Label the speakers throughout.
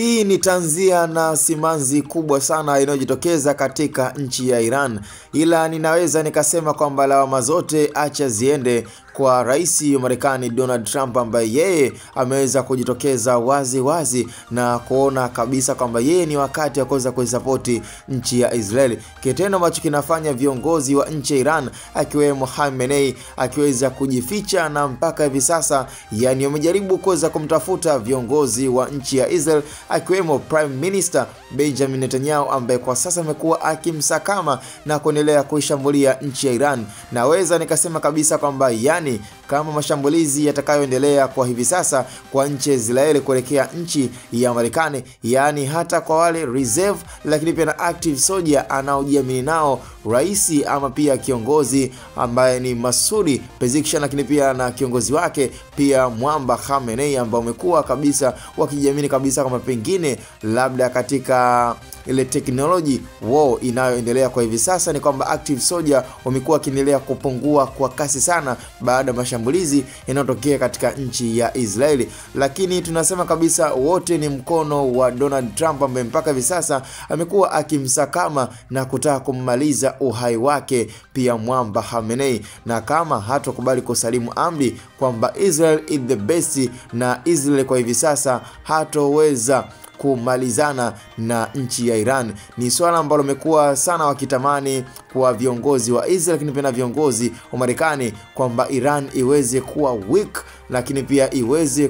Speaker 1: Hii ni tanzia na simanzi kubwa sana inayojitokeza katika nchi ya Iran, ila ninaweza nikasema kwamba lawama zote acha ziende kwa rais wa Marekani Donald Trump, ambaye yeye ameweza kujitokeza wazi na kuona kabisa kwamba yeye ni wakati wa kuweza kuisapoti nchi ya Israeli, kitendo ambacho kinafanya viongozi wa nchi ya Iran akiwemo Khamenei akiweza kujificha, na mpaka hivi sasa yani wamejaribu kuweza kumtafuta viongozi wa nchi ya Israel akiwemo Prime Minister Benjamin Netanyahu, ambaye kwa sasa amekuwa akimsakama na kuendelea kuishambulia nchi ya Iran. Naweza nikasema kabisa kwamba yani kama mashambulizi yatakayoendelea kwa hivi sasa kwa nchi ya Israeli kuelekea nchi ya Marekani, yani hata kwa wale reserve lakini pia na active soldier anaojiamini nao rais ama pia kiongozi ambaye ni Masoud Pezeshkian, lakini pia na kiongozi wake pia Mwamba Khamenei, ambao wamekuwa kabisa wakijiamini kabisa kama pengine labda katika ile technology war inayoendelea kwa hivi sasa ni kwamba active soldier wamekuwa kiendelea kupungua kwa kasi sana baada ya mashambulizi yanayotokea katika nchi ya Israeli. Lakini tunasema kabisa wote ni mkono wa Donald Trump, ambaye mpaka hivi sasa amekuwa akimsakama na kutaka kummaliza uhai wake pia Mwamba Khamenei, na kama hatokubali kusalimu amri kwamba Israel is the best na Israel kwa hivi sasa hatoweza kumalizana na nchi ya Iran. Ni swala ambalo limekuwa sana wakitamani kwa viongozi wa Israel lakini pia na viongozi wa Marekani kwamba Iran iweze kuwa weak, lakini pia iweze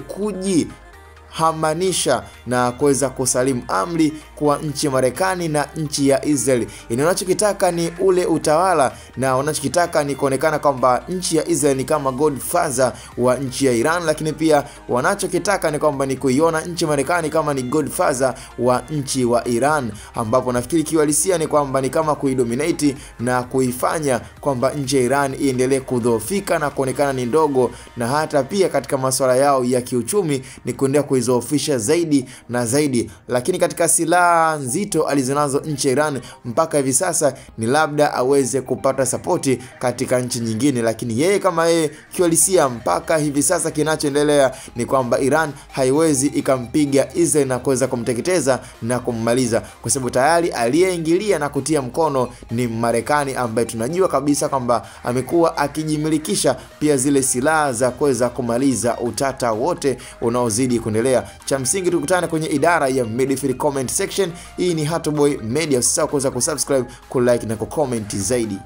Speaker 1: hamanisha na kuweza kusalimu amri kwa nchi ya Marekani na nchi ya Israel. Wanachokitaka ni ule utawala na wanachokitaka ni kuonekana kwamba nchi ya Israel ni kama godfather wa nchi ya Iran, lakini pia wanachokitaka ni kwamba ni kuiona nchi ya Marekani kama ni godfather wa nchi wa Iran, ambapo nafikiri kiuhalisia ni kwamba ni kama kuidominate na kuifanya kwamba nchi ya Iran iendelee kudhoofika na kuonekana ni ndogo, na hata pia katika masuala yao ya kiuchumi ni kuendelea kuizofisha zaidi na zaidi. Lakini katika silaha nzito alizonazo nchi ya Iran mpaka hivi sasa ni labda aweze kupata sapoti katika nchi nyingine, lakini yeye kama yeye kiuhalisia mpaka hivi sasa kinachoendelea ni kwamba Iran haiwezi ikampiga Israel na kuweza kumteketeza na kummaliza, kwa sababu tayari aliyeingilia na kutia mkono ni Marekani, ambaye tunajua kabisa kwamba amekuwa akijimilikisha pia zile silaha za kuweza kumaliza utata wote unaozidi kuendelea. Cha msingi tukutane kwenye idara ya midfield comment section. Hii ni Hatoboy Media, usisahau kuweza kusubscribe, kulike na kucomment zaidi.